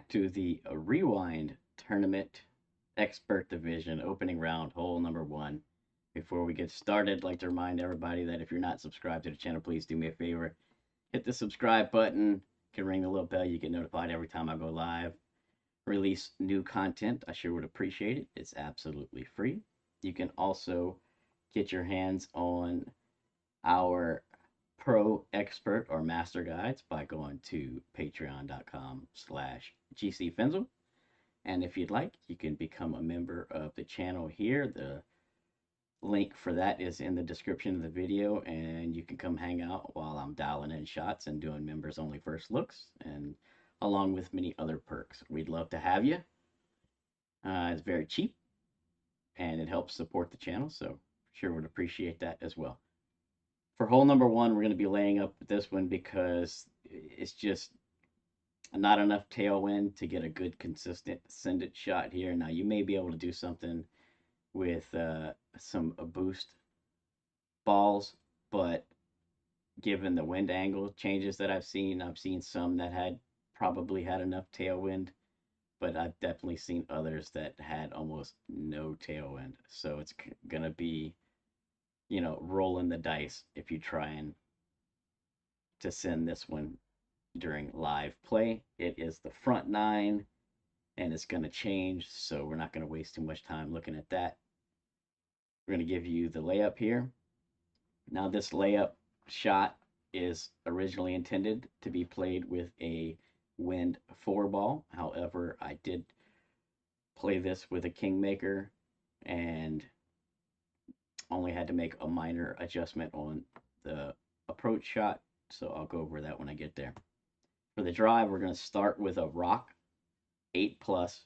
back to the Rewind Tournament Expert Division opening round, hole number one. Before we get started, I'd like to remind everybody that if you're not subscribed to the channel, please do me a favor. Hit the subscribe button. You can ring the little bell. You get notified every time I go live. Release new content. I sure would appreciate it. It's absolutely free. You can also get your hands on our pro expert or master guides by going to patreon.com/gcfinzel. And if you'd like, you can become a member of the channel here. The link for that is in the description of the video, and you can come hang out while I'm dialing in shots and doing members only first looks, and along with many other perks. We'd love to have you. It's very cheap and it helps support the channel, so sure would appreciate that as well. For hole number one, we're going to be laying up this one because it's just not enough tailwind to get a good consistent ascendant shot here. Now you may be able to do something with some boost balls, but given the wind angle changes that I've seen some that had probably had enough tailwind, but I've definitely seen others that had almost no tailwind. So it's gonna be, rolling the dice if you try and to send this one during live play. It is the front nine and it's going to change, so we're not going to waste too much time looking at that. We're going to give you the layup here. Now this layup shot is originally intended to be played with a wind 4 ball. However, I did play this with a kingmaker and only had to make a minor adjustment on the approach shot, so I'll go over that when I get there. For the drive, we're going to start with a rock 8 plus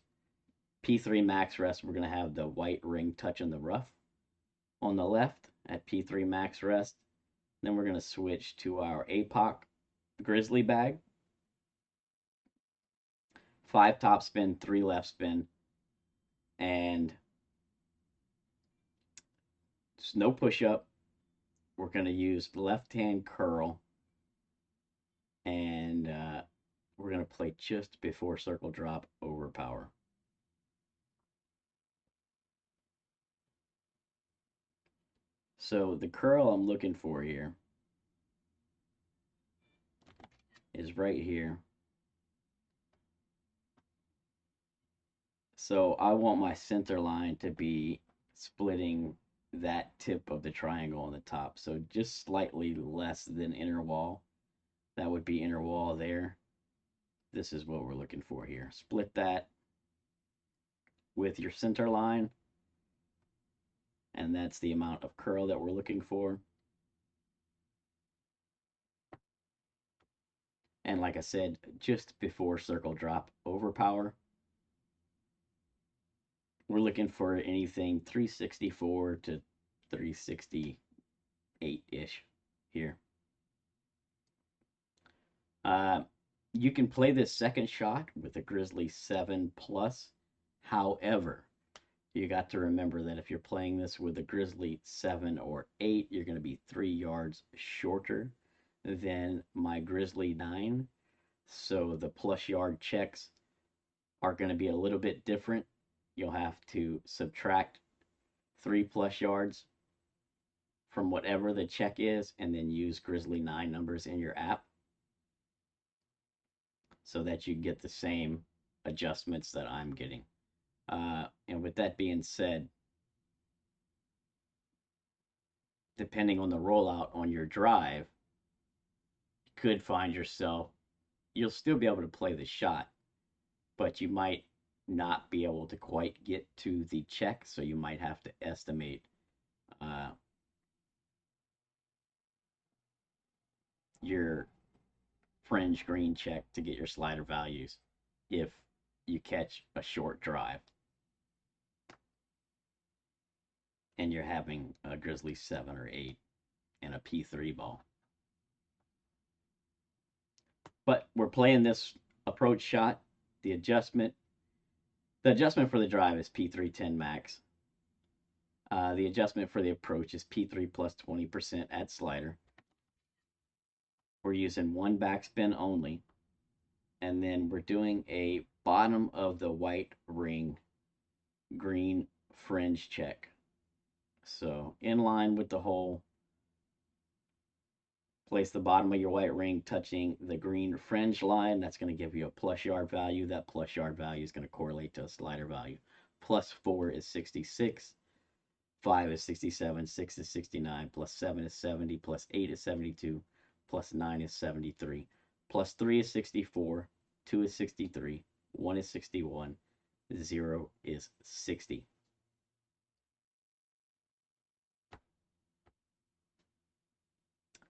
P3 max rest. We're going to have the white ring touching the rough on the left at P3 max rest. Then we're going to switch to our APOC grizzly bag. 5 top spin, 3 left spin, and no push up. We're going to use left hand curl, and we're going to play just before circle drop overpower. So the curl I'm looking for here is right here. So I want my center line to be splitting that tip of the triangle on the top. So just slightly less than inner wall. That would be inner wall there. This is what we're looking for here. Split that with your center line. And that's the amount of curl that we're looking for. And like I said, just before circle drop overpower. We're looking for anything 364 to 368-ish here. You can play this second shot with a Grizzly 7 plus. However, you got to remember that if you're playing this with a Grizzly 7 or 8, you're going to be 3 yards shorter than my Grizzly 9. So the plus yard checks are going to be a little bit different. You'll have to subtract 3 plus yards from whatever the check is and then use Grizzly 9 numbers in your app so that you get the same adjustments that I'm getting. And with that being said, depending on the rollout on your drive, you could find yourself, you'll still be able to play the shot, but you might not be able to quite get to the check, so you might have to estimate your fringe green check to get your slider values if you catch a short drive and you're having a Grizzly 7 or 8 and a P3 ball. But we're playing this approach shot. The adjustment for the drive is P310 max. The adjustment for the approach is P3 plus 20% at slider. We're using one backspin only. And then we're doing a bottom of the white ring, green fringe check. So in line with the hole, place the bottom of your white ring touching the green fringe line. That's going to give you a plus yard value. That plus yard value is going to correlate to a slider value. Plus 4 is 66. 5 is 67. 6 is 69. Plus 7 is 70. Plus 8 is 72. Plus 9 is 73. Plus 3 is 64. 2 is 63. 1 is 61. 0 is 60.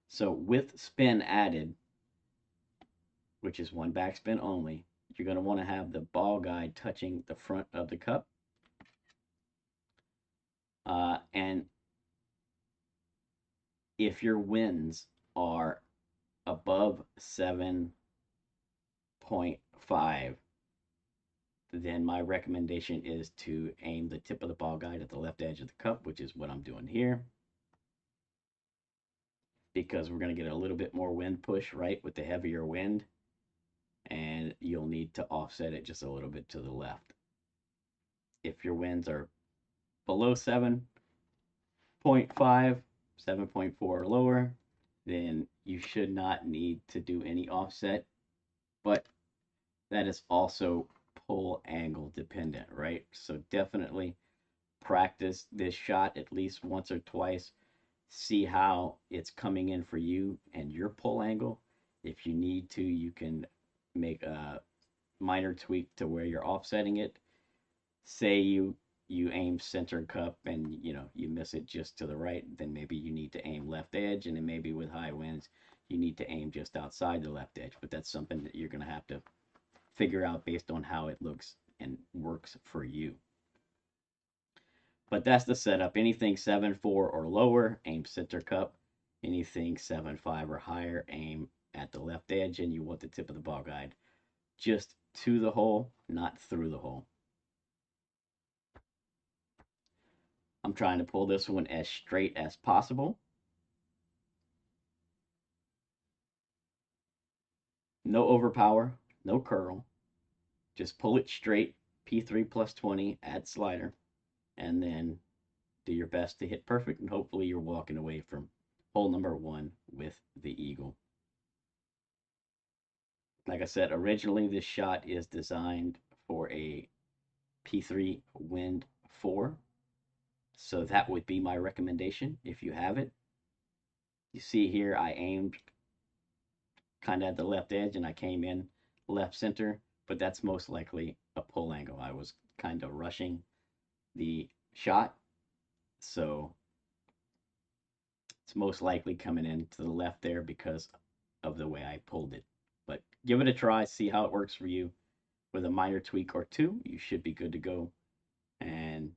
So with spin added, which is one backspin only, you're going to want to have the ball guide touching the front of the cup. And if your winds are above 7.5, then my recommendation is to aim the tip of the ball guide at the left edge of the cup, which is what I'm doing here, because we're going to get a little bit more wind push, right, with the heavier wind, and you'll need to offset it just a little bit to the left. If your winds are below 7.5, 7.4 or lower, then you should not need to do any offset, but that is also pull angle dependent, right? So definitely practice this shot at least once or twice. See how it's coming in for you and your pull angle. If you need to, you can make a minor tweak to where you're offsetting it. Say you aim center cup and you miss it just to the right, then maybe you need to aim left edge, and then maybe with high winds you need to aim just outside the left edge. But that's something that you're going to have to figure out based on how it looks and works for you. But that's the setup. Anything 7.4 or lower, aim center cup. Anything 7.5 or higher, aim at the left edge, and you want the tip of the ball guide just to the hole, not through the hole. I'm trying to pull this one as straight as possible. No overpower, no curl. Just pull it straight, P3 plus 20, add slider, and then do your best to hit perfect, and hopefully you're walking away from hole number 1 with the eagle. Like I said, originally this shot is designed for a P3 wind 4. So that would be my recommendation if you have it. You see here I aimed kind of at the left edge and I came in left center, but that's most likely a pull angle. I was kind of rushing the shot, so it's most likely coming in to the left there because of the way I pulled it. But give it a try, see how it works for you. With a minor tweak or two, you should be good to go. And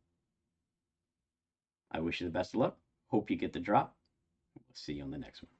I wish you the best of luck. Hope you get the drop. We'll see you on the next one.